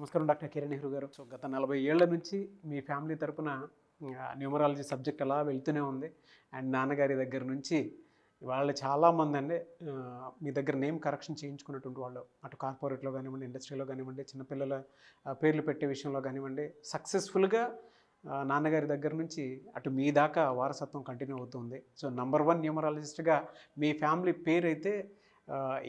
నమస్కారం డాక్టర్ కిరణ్ నెహ్రూ గారు. సో గత 40 ఏళ్ల నుంచి మీ ఫ్యామిలీ తరపున న్యూమరాలజీ సబ్జెక్ట్ అలా వెళ్తూనే ఉంది. అండ్ నాన్నగారి దగ్గర నుంచి వాళ్ళు చాలామంది అండి మీ దగ్గర నేమ్ కరెక్షన్ చేయించుకున్నటువంటి వాళ్ళు, అటు కార్పొరేట్లో కానివ్వండి, ఇండస్ట్రీలో కానివ్వండి, చిన్నపిల్లల పేర్లు పెట్టే విషయంలో కానివ్వండి, సక్సెస్ఫుల్గా నాన్నగారి దగ్గర నుంచి అటు మీ దాకా వారసత్వం కంటిన్యూ అవుతుంది. సో నంబర్ 1 న్యూమరాలజిస్ట్గా మీ ఫ్యామిలీ పేరు అయితే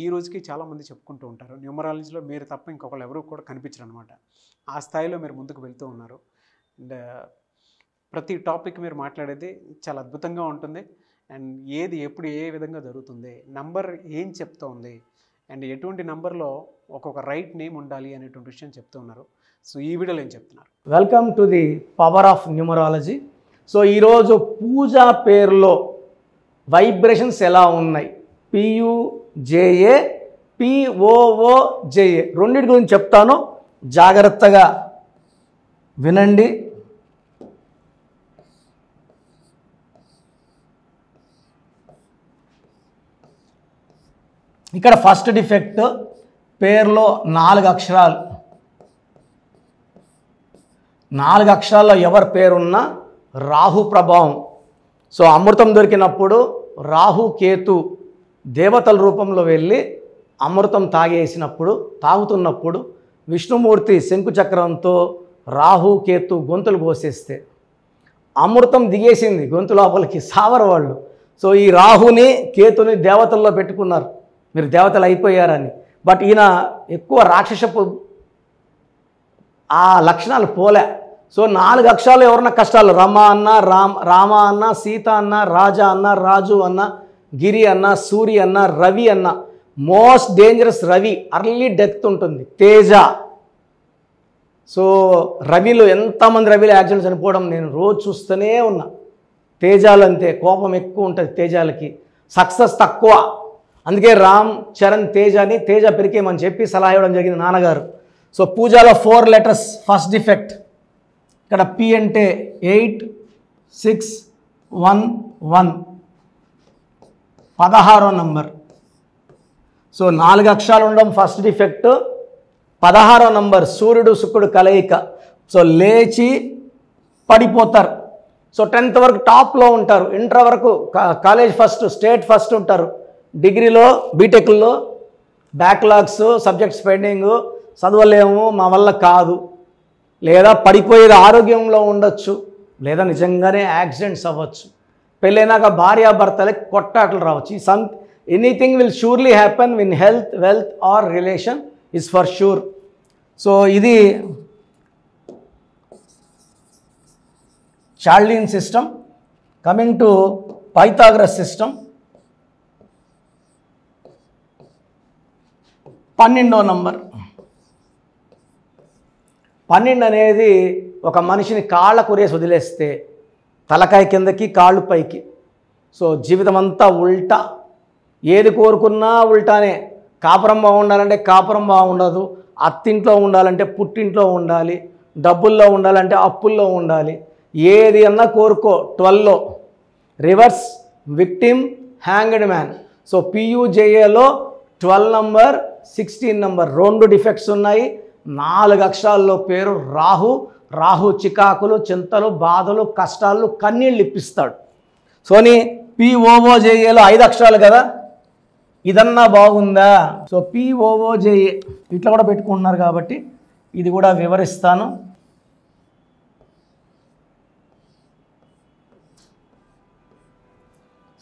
ఈ రోజుకి చాలామంది చెప్పుకుంటూ ఉంటారు. న్యూమరాలజీలో మీరు తప్ప ఇంకొకళ్ళు ఎవరు కూడా కనిపించరు అనమాట. ఆ స్థాయిలో మీరు ముందుకు వెళ్తూ ఉన్నారు. అండ్ ప్రతి టాపిక్ మీరు మాట్లాడేది చాలా అద్భుతంగా ఉంటుంది. అండ్ ఏది ఎప్పుడు ఏ విధంగా జరుగుతుంది, నంబర్ ఏం చెప్తోంది, అండ్ ఎటువంటి నంబర్లో ఒక్కొక్క రైట్ నేమ్ ఉండాలి అనేటువంటి విషయం చెప్తూ ఉన్నారు. సో ఈ వీడియోలో ఏం చెప్తున్నారు? Welcome to the power of numerology. So ఈరోజు పూజా పేరులో వైబ్రేషన్స్ ఎలా ఉన్నాయి, PUJA POOJA రెండింటి గురించి చెప్తాను, జాగ్రత్తగా వినండి. ఇక్కడ ఫస్ట్ డిఫెక్ట్, పేరులో 4 అక్షరాలు. 4 అక్షరాల్లో ఎవరి పేరున్నా రాహు ప్రభావం. సో అమృతం దొరికినప్పుడు రాహు కేతు దేవతల రూపంలో వెళ్ళి అమృతం తాగుతున్నప్పుడు విష్ణుమూర్తి శంకుచక్రంతో రాహు కేతు గొంతులు కోసేస్తే అమృతం దిగేసింది గొంతు లోపలికి, సావరవాళ్ళు. సో ఈ రాహుని కేతుని దేవతల్లో పెట్టుకున్నారు, మీరు దేవతలు అయిపోయారని. బట్ ఈయన ఎక్కువ రాక్షసపు ఆ లక్షణాలు పోలే. సో 4 అక్షరాలు ఎవరన్నా కష్టాలు, రమ అన్న, రామ అన్న, సీత అన్న, రాజా అన్న, రాజు అన్న, గిరి అన్న, సూర్య అన్న, రవి అన్న. Most dangerous Ravi, early death ఉంటుంది. తేజ, సో రవిలో ఎంతమంది రవిలో యాక్సిడెంట్ చనిపోవడం నేను రోజు చూస్తూనే ఉన్నా. తేజాలు అంతే, కోపం ఎక్కువ ఉంటుంది తేజాలకి, సక్సెస్ తక్కువ. అందుకే రామ్ చరణ్ తేజాని తేజ పెరికేమని చెప్పి సలహా ఇవ్వడం జరిగింది నాన్నగారు. సో పూజలో 4 లెటర్స్ ఫస్ట్ డిఫెక్ట్. ఇక్కడ P అంటే 8611 16వ నంబర్. సో 4 అక్షరాలు ఉండడం ఫస్ట్ డిఫెక్ట్. 16వ నంబర్ సూర్యుడు శుక్రుడు కలయిక. సో లేచి పడిపోతారు. సో 10th వరకు టాప్లో ఉంటారు, ఇంటర్ వరకు కాలేజ్ ఫస్ట్, స్టేట్ ఫస్ట్ ఉంటారు. డిగ్రీలో బీటెక్లో బ్యాక్లాగ్స్, సబ్జెక్ట్స్ పెండింగ్, చదవలేము, మా వల్ల కాదు, లేదా పడిపోయేది ఆరోగ్యంలో ఉండొచ్చు, లేదా నిజంగానే యాక్సిడెంట్స్ అవ్వచ్చు. పెళ్ళైనాక భార్యాభర్తలకి కొట్టాటలు రావచ్చు. Anything will surely happen in health, wealth or relation is for sure. So ఇది Chaldean system. Coming to Pythagoras system. 12వ నంబర్. 12 అనేది ఒక మనిషిని కాళ్ళ కురేసి వదిలేస్తే తలకాయ కిందకి, కాళ్ళు పైకి. సో జీవితం అంతా ఉల్టా, ఏది కోరుకున్నా ఉల్టానే. కాపురం బాగుండాలంటే కాపురం బాగుండదు, అత్తింట్లో ఉండాలంటే పుట్టింట్లో ఉండాలి, డబ్బుల్లో ఉండాలంటే అప్పుల్లో ఉండాలి. ఏది అన్నా కోరుకో 12లో reverse, victim, hanged man. So PUJAలో 12 నంబర్, 16 నంబర్ 2 డిఫెక్ట్స్ ఉన్నాయి. 4 అక్షరాల్లో పేరు రాహు. రాహు చికాకులు, చింతలు, బాధలు, కష్టాలు, కన్నీళ్ళు ఇప్పిస్తాడు. సోని POOJAలో 5 అక్షరాలు కదా, ఇదన్నా బాగుందా? సో POOJA ఇట్లా కూడా పెట్టుకుంటున్నారు కాబట్టి ఇది కూడా వివరిస్తాను.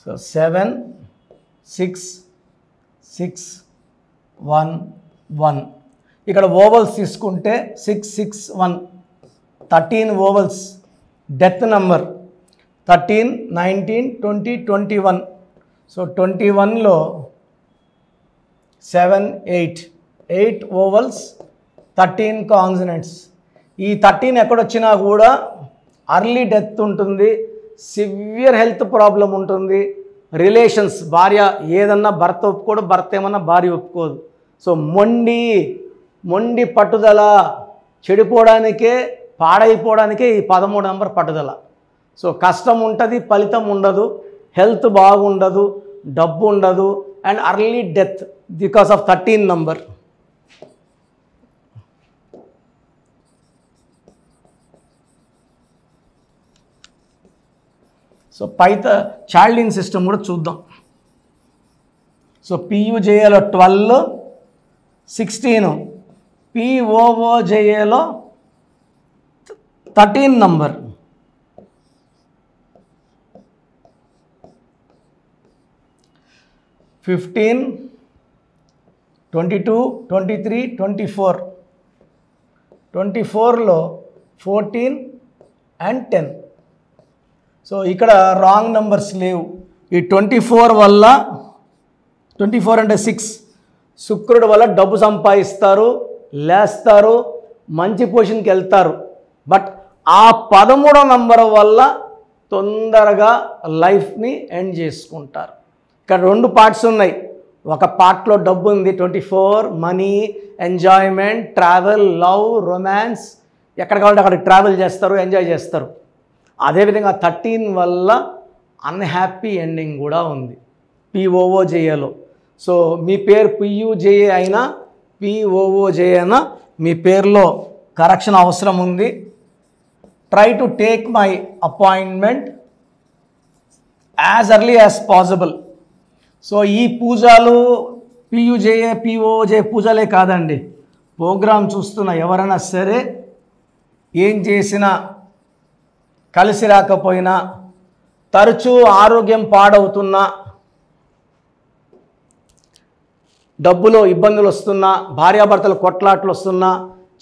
సో 7 6 6 1 1. ఇక్కడ ఓవల్స్ తీసుకుంటే 6 6 1 13 ఓవల్స్. Death number 13 19 20 21. సో 21లో 7 8 ఓవల్స్, 13 కాన్సనెంట్స్. ఈ 13 ఎక్కడొచ్చినా కూడా అర్లీ డెత్ ఉంటుంది, సివియర్ హెల్త్ ప్రాబ్లం ఉంటుంది. రిలేషన్స్, భార్య ఏదన్నా భర్త ఒప్పుకోడు, భర్త ఏమన్నా భార్య ఒప్పుకోదు. సో మొండి పట్టుదల, చెడిపోవడానికే, పాడైపోవడానికే ఈ 13 నంబర్ పట్టుదల. సో కష్టం ఉంటుంది, ఫలితం ఉండదు, హెల్త్ బాగుండదు, డబ్బు ఉండదు, and early death because of 13 number. So Chaldean system కూడా చూద్దాం. సో పియుజేఏలో 12, 16, పిఓఓజేఏలో 13 నంబర్. (15, 22, 23, 24). 24లో 14 and 10. సో ఇక్కడ రాంగ్ నెంబర్స్ లేవు. ఈ 24 వల్ల 24 అంటే 6 శుక్రుడు వల్ల డబ్బు సంపాదిస్తారు, లేస్తారు, మంచి పొజిషన్కి వెళ్తారు. బట్ ఆ 13వ నంబర్ వల్ల తొందరగా లైఫ్ని ఎండ్ చేసుకుంటారు. ఇక్కడ 2 పార్ట్స్ ఉన్నాయి. ఒక పార్ట్లో డబ్బు ఉంది, 24 money, enjoyment, travel, love, romance, ఎక్కడ కావాలంటే అక్కడికి ట్రావెల్ చేస్తారు, ఎంజాయ్ చేస్తారు. అదేవిధంగా 13 వల్ల అన్హ్యాపీ ఎండింగ్ కూడా ఉంది పిఓఓజేఏలో. సో మీ పేరు పియుజేఏ అయినా పిఓఓజేఏ అయినా మీ పేరులో కరెక్షన్ అవసరం ఉంది. Try to take my appointment as early as possible. So ఈ పూజలు పియుజేఏ పిఓజే పూజలే కాదండి, ప్రోగ్రాం చూస్తున్న ఎవరైనా సరే ఏం చేసినా కలిసి రాకపోయినా, తరచూ ఆరోగ్యం పాడవుతున్నా, డబ్బులో ఇబ్బందులు వస్తున్నా, భార్యాభర్తలు కొట్లాట్లు వస్తున్నా,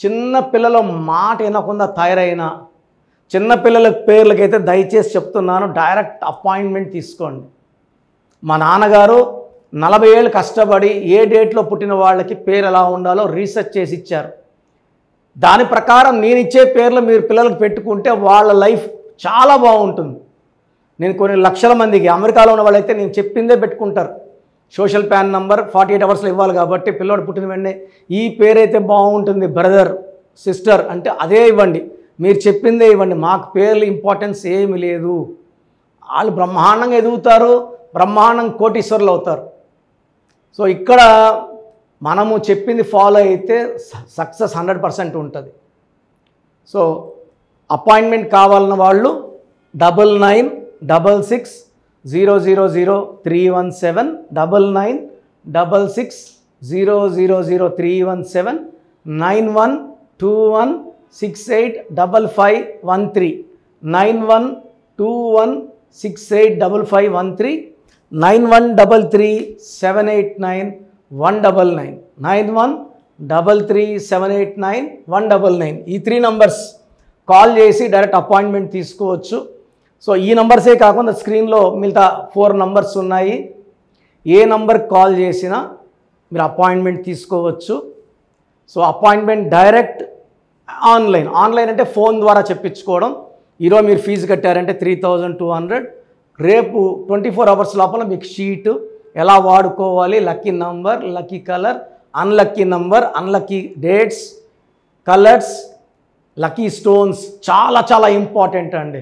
చిన్న పిల్లల మాట వినకుండా తయారైన చిన్నపిల్లల పేర్లకైతే దయచేసి చెప్తున్నాను, డైరెక్ట్ అపాయింట్మెంట్ తీసుకోండి. మా నాన్నగారు 40 ఏళ్ళు కష్టపడి ఏ డేట్లో పుట్టిన వాళ్ళకి పేరు ఎలా ఉండాలో రీసెర్చ్ చేసి ఇచ్చారు. దాని ప్రకారం నేను ఇచ్చే పేర్లు మీరు పిల్లలకు పెట్టుకుంటే వాళ్ళ లైఫ్ చాలా బాగుంటుంది. నేను కొన్ని లక్షల మందికి, అమెరికాలో ఉన్న వాళ్ళైతే నేను చెప్పిందే పెట్టుకుంటారు. సోషల్ ప్యాన్ నంబర్ 48 అవర్స్లో ఇవ్వాలి కాబట్టి పిల్లోడు పుట్టిన వెంటనే ఈ పేరైతే బాగుంటుంది బ్రదర్, సిస్టర్ అంటే అదే ఇవ్వండి, మీరు చెప్పిందే ఇవ్వండి, మాకు పేర్లు ఇంపార్టెన్స్ ఏమీ లేదు. వాళ్ళు బ్రహ్మాండంగా ఎదుగుతారు, బ్రహ్మాండంగా కోటీశ్వరులు అవుతారు. సో ఇక్కడ మనము చెప్పింది ఫాలో అయితే సక్సెస్ 100% ఉంటుంది. సో అపాయింట్మెంట్ కావాలన్న వాళ్ళు 9966000317, 9966000317, 9121685513, 9121685513, 9133789199, 9133789199. ఈ 3 నంబర్స్ కాల్ చేసి డైరెక్ట్ అపాయింట్మెంట్ తీసుకోవచ్చు. సో ఈ నంబర్సే కాకుండా స్క్రీన్లో మిగతా 4 నంబర్స్ ఉన్నాయి. ఏ నంబర్కి కాల్ చేసినా మీరు అపాయింట్మెంట్ తీసుకోవచ్చు. సో అపాయింట్మెంట్ డైరెక్ట్ ఆన్లైన్ అంటే ఫోన్ ద్వారా చెప్పించుకోవడం. ఈరోజు మీరు ఫీజు కట్టారంటే 3200. రేపు 24 అవర్స్ లోపల మీకు షీటు ఎలా వాడుకోవాలి, lucky number, lucky colour, unlucky number, unlucky dates, colours, lucky stones చాలా చాలా ఇంపార్టెంట్ అండి.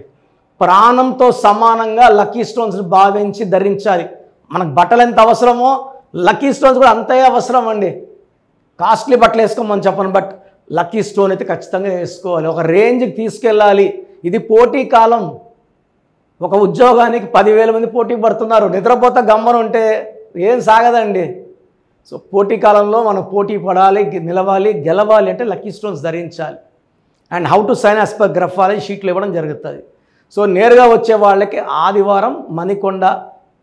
ప్రాణంతో సమానంగా లక్కీ స్టోన్స్ని భావించి ధరించాలి. మనకు బట్టలు ఎంత అవసరమో లక్కీ స్టోన్స్ కూడా అంతే అవసరం అండి. కాస్ట్లీ బట్టలు వేసుకోమని చెప్పను, బట్ లక్కీ స్టోన్ అయితే ఖచ్చితంగా వేసుకోవాలి. ఒక రేంజ్కి తీసుకెళ్ళాలి. ఇది పోటీ కాలం. ఒక ఉద్యోగానికి 10,000 మంది పోటీ పడుతున్నారు. నిద్రపోతా గమ్మను ఉంటే ఏం సాగదండి. సో పోటీ కాలంలో మనం పోటీ పడాలి, నిలవాలి, గెలవాలి అంటే లక్కీ స్టోన్స్ ధరించాలి. And how to sign as per graphology షీట్లు ఇవ్వడం జరుగుతుంది. సో నేరుగా వచ్చే వాళ్ళకి ఆదివారం మణికొండ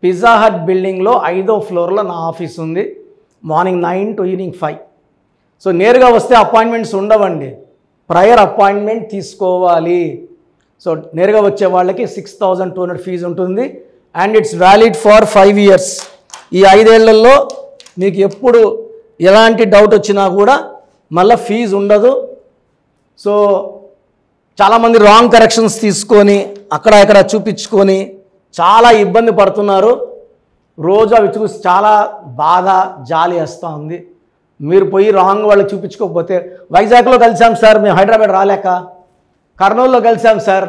పిజ్జా హట్ బిల్డింగ్లో 5వ ఫ్లోర్లో నా ఆఫీస్ ఉంది. Morning 9 to evening 5. సో నేరుగా వస్తే అపాయింట్మెంట్స్ ఉండవండి, ప్రయర్ అపాయింట్మెంట్ తీసుకోవాలి. సో నేరుగా వచ్చే వాళ్ళకి 6200 ఫీజు ఉంటుంది. And it's valid for 5 years. ఈ 5 ఏళ్లలో మీకు ఎప్పుడు ఎలాంటి డౌట్ వచ్చినా కూడా మళ్ళీ ఫీజు ఉండదు. సో చాలామంది రాంగ్ కరెక్షన్స్ తీసుకొని అక్కడ ఇక్కడ చూపించుకొని చాలా ఇబ్బంది పడుతున్నారు. రోజు అవి చూసి చాలా బాధ, జాలి వేస్తూ ఉంది. మీరు పోయి రాంగ్ వాళ్ళకి చూపించుకోకపోతే, వైజాగ్లో కలిసాం సార్ మేము హైదరాబాద్ రాలేక, కర్నూలులో కలిసాం సార్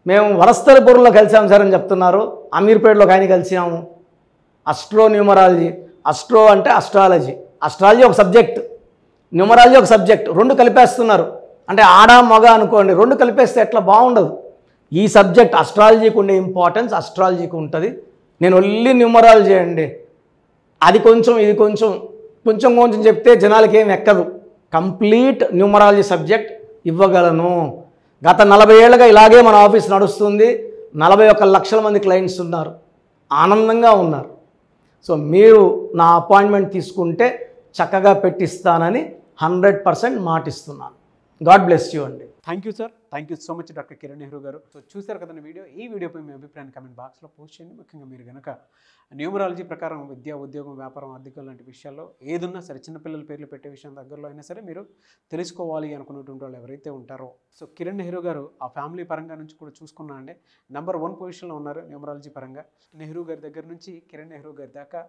మేము వనస్థలిపురంలో కలిసాం సార్ అని చెప్తున్నారు. అమీర్పేటలో ఆయన కలిసాము. అస్ట్రో న్యూమరాలజీ, అస్ట్రో అంటే అస్ట్రాలజీ ఒక సబ్జెక్ట్, న్యూమరాలజీ ఒక సబ్జెక్ట్, 2 కలిపేస్తున్నారు. అంటే ఆడ మగ అనుకోండి, 2 కలిపేస్తే ఎట్లా బాగుండదు. ఈ సబ్జెక్ట్ అస్ట్రాలజీకి ఉండే ఇంపార్టెన్స్ అస్ట్రాలజీకి ఉంటుంది. నేను ఓన్లీ న్యూమరాలజీ అండి, అది కొంచెం ఇది కొంచెం కొంచెం కొంచెం చెప్తే జనాలకి ఏం ఎక్కదు. కంప్లీట్ న్యూమరాలజీ సబ్జెక్ట్ ఇవ్వగలను. గత 40 ఏళ్ళుగా ఇలాగే మన ఆఫీస్ నడుస్తుంది. 41 లక్షల మంది క్లయింట్స్ ఉన్నారు, ఆనందంగా ఉన్నారు. సో మీరు నా అపాయింట్మెంట్ తీసుకుంటే చక్కగా పెట్టిస్తానని 100% మాటిస్తున్నాను. గాడ్ బ్లెస్ యూ అండి. Thank you sir, thank you so much doctor Kiran Nehru గారు. సో చూసారు కదండి వీడియో. ఈ వీడియోపై మీ అభిప్రాయాన్ని కమెంట్ బాక్స్లో పోస్ట్ చేయండి. ముఖ్యంగా మీరు కనుక న్యూమరాలజీ ప్రకారం విద్య, ఉద్యోగం, వ్యాపారం, ఆర్థికం లాంటి విషయాల్లో ఏదున్నా సరే, చిన్నపిల్లల పేర్లు పెట్టే విషయం దగ్గరలో అయినా సరే మీరు తెలుసుకోవాలి అనుకున్నటువంటి వాళ్ళు ఎవరైతే ఉంటారో, సో కిరణ్ నెహ్రూ గారు ఆ ఫ్యామిలీ పరంగా నుంచి కూడా చూసుకున్నా అండి నెంబర్ 1 పొజిషన్లో ఉన్నారు న్యూమరాలజీ పరంగా. నెహ్రూ గారి దగ్గర నుంచి కిరణ్ నెహ్రూ గారి దాకా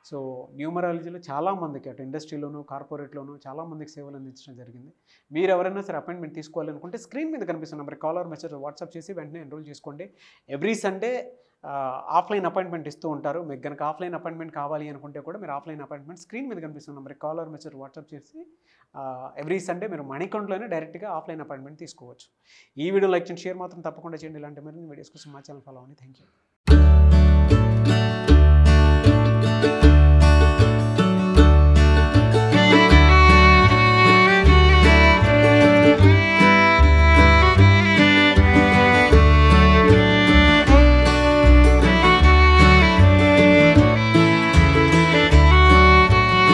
సో న్యూమరాలజీలో చాలామందికి అటు ఇండస్ట్రీలోను, కార్పొరేట్లోను చాలామందికి సేవలు అందించడం జరిగింది. మీరు ఎవరైనా సరే అపాయింట్మెంట్ తీసుకోవాలనుకుంటే స్క్రీన్ మీద కనిపిస్తున్న number call or message WhatsApp చేసి వెంటనే ఎన్రోల్ చేసుకోండి. ఎవ్రీ సండే ఆఫ్లైన్ అపాయింట్మెంట్ ఇస్తూ ఉంటారు. మీకు కనుక ఆఫ్లైన్ అపాయింట్మెంట్ కావాలి అనుకుంటే కూడా మీరు ఆఫ్లైన్ అపాయింట్మెంట్ స్క్రీన్ మీద కనిపిస్తున్న number call or message WhatsApp చేసి ఎవ్రీ సండే మీరు మణికొండలోనే డైరెక్ట్గా ఆఫ్లైన్ అపాయింట్మెంట్ తీసుకోవచ్చు. ఈ వీడియో లైక్ చేయండి, షేర్ మాత్రం తప్పకుండా చేయండి. ఇలాంటి మరిన్ని వీడియోస్ కోసం మా ఛానల్ ఫాలో అవ్వండి. Thank you.